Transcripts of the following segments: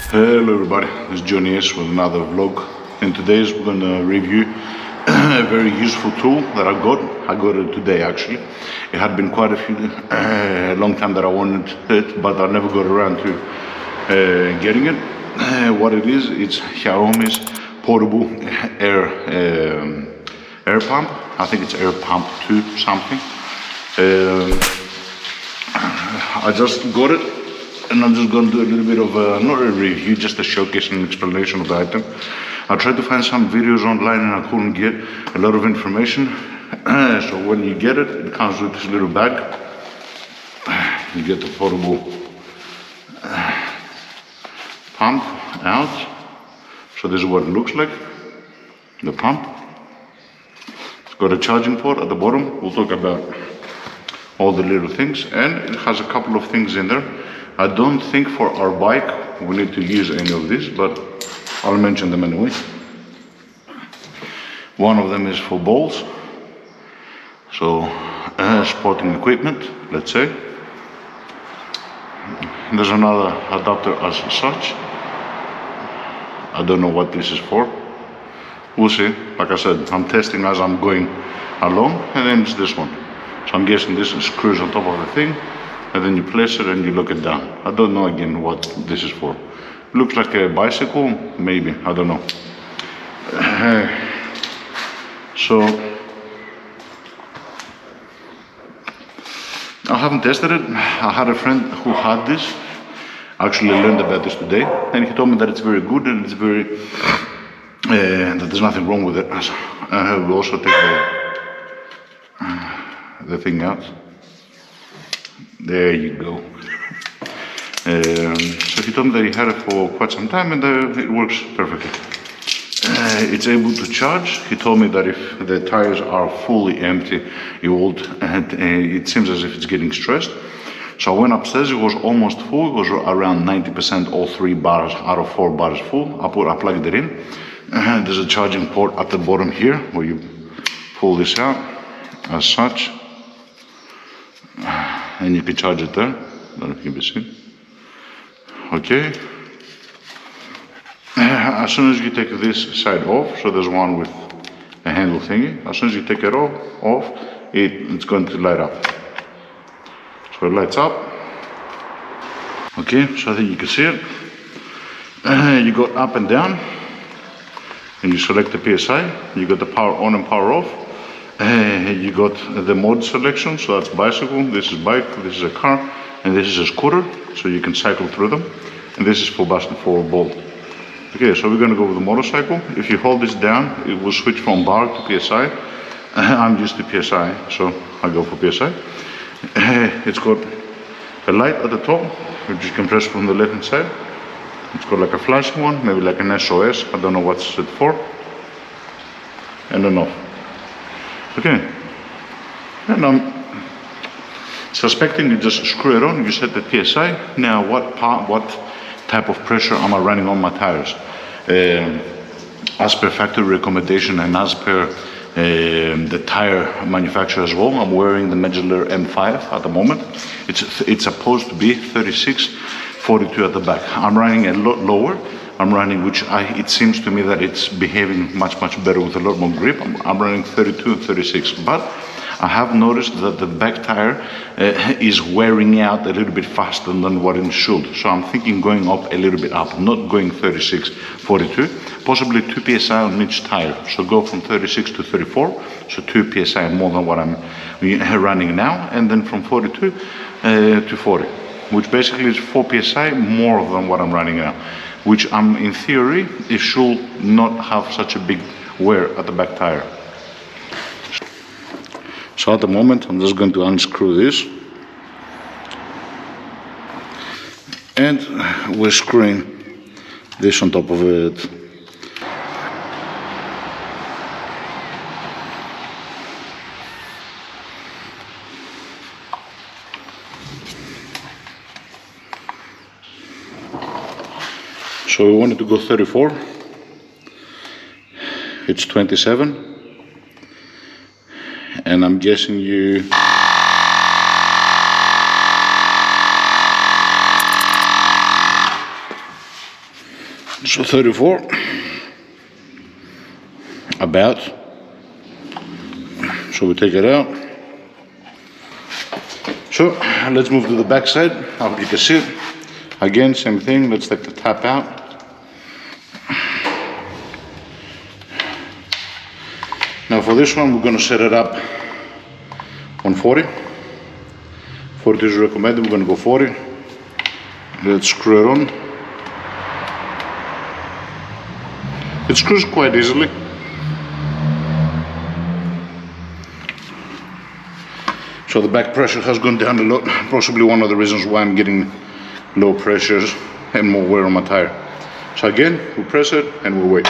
Hello everybody, this is Johnny S with another vlog, and today we're going to review a very useful tool that I got. I got it today actually. It had been quite a long time that I wanted it, but I never got around to getting it. What it is, it's Xiaomi's portable air pump. I think it's air pump 2 something. I just got it, and I'm just going to do a little bit of not a review, just a showcase and explanation of the item. I tried to find some videos online and I couldn't get a lot of information. So when you get it, it comes with this little bag. You get the portable pump out. So this is what it looks like, the pump. It's got a charging port at the bottom. We'll talk about all the little things, and it has a couple of things in there. I don't think for our bike we need to use any of this, but I'll mention them anyway. One of them is for balls, so sporting equipment, let's say. There's another adapter as such. I don't know what this is for. We'll see. Like I said, I'm testing as I'm going along, and then it's this one. So I'm guessing this screws on top of the thing, and then you place it and you lock it down. I don't know again what this is for. It looks like a bicycle, maybe, I don't know. So I haven't tested it. I had a friend who had this, actually learned about this today, and he told me that it's very good and it's very, that there's nothing wrong with it. I will also take the thing out. There you go. So he told me that he had it for quite some time, and it works perfectly. It's able to charge. He told me that if the tires are fully empty, it seems as if it's getting stressed. So I went upstairs, it was almost full. It was around 90%, all 3 bars out of 4 bars full. I plugged it in. There's a charging port at the bottom here, where you pull this out, as such. And you can charge it there. I don't know if you can be seen. Okay. As soon as you take this side off, so there's one with a handle thingy. As soon as you take it off, it's going to light up. So it lights up. Okay, so I think you can see it. You go up and down, and you select the PSI. You got the power on and power off. You got the mode selection, so that's bicycle, this is bike, this is a car, and this is a scooter, so you can cycle through them. And this is for ball. Okay, so we're going to go with the motorcycle. If you hold this down, it will switch from bar to PSI. I'm used to PSI, so I go for PSI. It's got a light at the top, which you can press from the left hand side. It's got like a flashing one, maybe like an SOS, I don't know what's it for. And then off. Okay, and I'm suspecting you just screw it on, you set the PSI. Now what type of pressure am I running on my tires? As per factory recommendation and as per the tire manufacturer as well, I'm wearing the Medular M5 at the moment. It's supposed to be 36-42 at the back. I'm running a lot lower. I'm running, it seems to me that it's behaving much better with a lot more grip. I'm running 32 and 36, but I have noticed that the back tire is wearing out a little bit faster than what it should. So I'm thinking going up a little bit up, not going 36-42, possibly 2 PSI on each tire. So go from 36 to 34, so 2 PSI more than what I'm running now, and then from 42 to 40, which basically is 4 PSI more than what I'm running now. Which in theory, it should not have such a big wear at the back tire. So at the moment, I'm just going to unscrew this. And we're screwing this on top of it. So we wanted to go 34. It's 27. And I'm guessing you So 34, about. So we take it out. So let's move to the back side. I hope you can see it. Again, same thing. Let's take the tap out. Now for this one, we're going to set it up on 40. 40 is recommended. We're going to go 40. Let's screw it on. It screws quite easily. So the back pressure has gone down a lot, possibly one of the reasons why I'm getting low pressures and more wear on my tire. So again, we press it and we wait.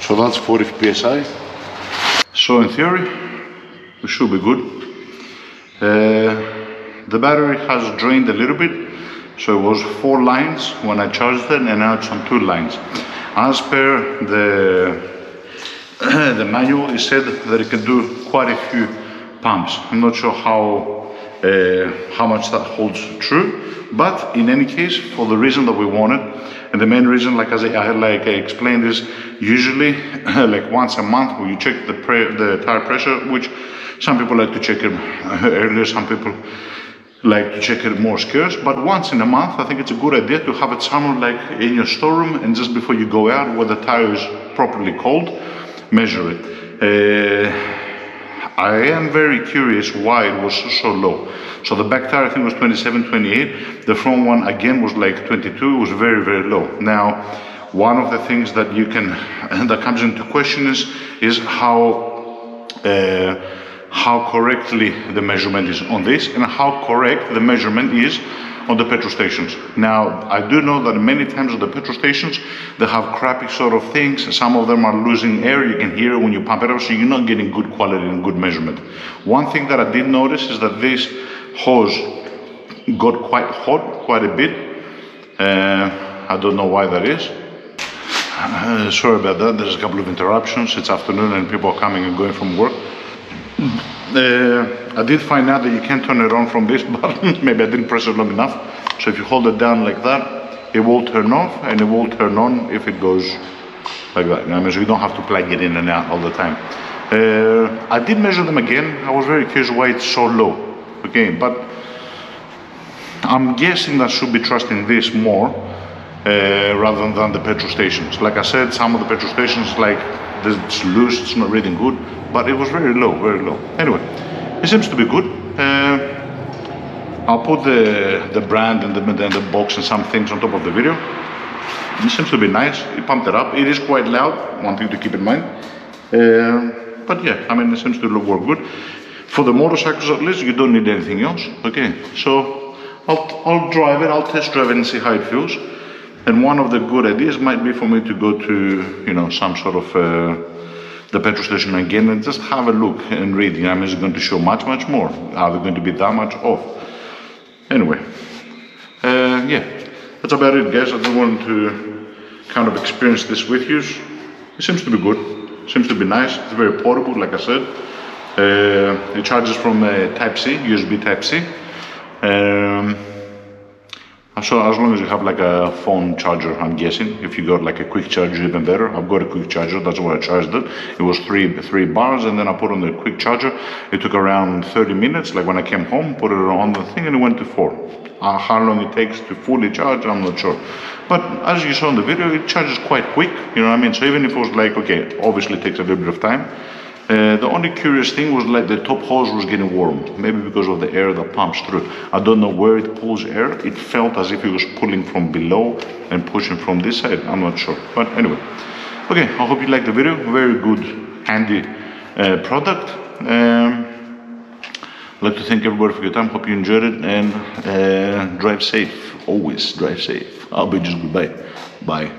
So that's 40 psi. So in theory, we should be good. The battery has drained a little bit. So it was 4 lines when I charged it, and now it's on 2 lines. As per the manual, it said that it can do quite a few pumps. I'm not sure how much that holds true, but in any case, for the reason that we want it, and the main reason, like I explained, is usually like once a month where you check the tire pressure, which some people like to check it earlier, some people like to check it more scarce, but once in a month I think it's a good idea to have it somewhere like in your storeroom, and just before you go out where the tire is properly cold, measure it. I am very curious why it was so low. So the back tire I think was 27, 28, the front one again was like 22, it was very, very low. Now one of the things that that comes into question is how correctly the measurement is on this and how correct the measurement is on the petrol stations. Now, I do know that many times on the petrol stations, they have crappy sort of things. Some of them are losing air. You can hear it when you pump it up, so you're not getting good quality and good measurement. One thing that I did notice is that this hose got quite hot, quite a bit. I don't know why that is. Sorry about that. There's a couple of interruptions. It's afternoon and people are coming and going from work. I did find out that you can't turn it on from this button. Maybe I didn't press it long enough. So if you hold it down like that, it will turn off and it will turn on if it goes like that. I mean, so you don't have to plug it in and out all the time. I did measure them again. I was very curious why it's so low. Okay, but I'm guessing that I should be trusting this more rather than the petrol stations. Like I said, some of the petrol stations, like it's loose, it's not reading good, but it was very low, very low. Anyway, it seems to be good. I'll put the brand and the box and some things on top of the video. It seems to be nice. It pumped it up. It is quite loud, one thing to keep in mind. But yeah, I mean, it seems to work good. For the motorcycles at least, you don't need anything else. Okay, so I'll drive it, I'll test drive it and see how it feels. And one of the good ideas might be for me to go to, some sort of the petrol station again and just have a look and read. I mean, is it going to show much, much more? Are they going to be that much off? Anyway, yeah, that's about it, guys. I just wanted to kind of experience this with you. It seems to be good. It seems to be nice. It's very portable, like I said. It charges from Type-C, USB Type-C. So as long as you have like a phone charger, I'm guessing. If you got like a quick charger, even better. I've got a quick charger, that's why I charged it. It was three bars, and then I put on the quick charger. It took around 30 minutes, like when I came home, put it on the thing, and it went to 4. How long it takes to fully charge, I'm not sure. But as you saw in the video, it charges quite quick, you know what I mean? So even if it was like, okay, obviously it takes a little bit of time. The only curious thing was like the top hose was getting warm, maybe because of the air that pumps through. I don't know where it pulls air. It felt as if it was pulling from below and pushing from this side. I'm not sure, but anyway. Okay, I hope you liked the video. Very good, handy product. I'd like to thank everybody for your time. Hope you enjoyed it, and drive safe. Always drive safe. I'll bid you goodbye. Bye.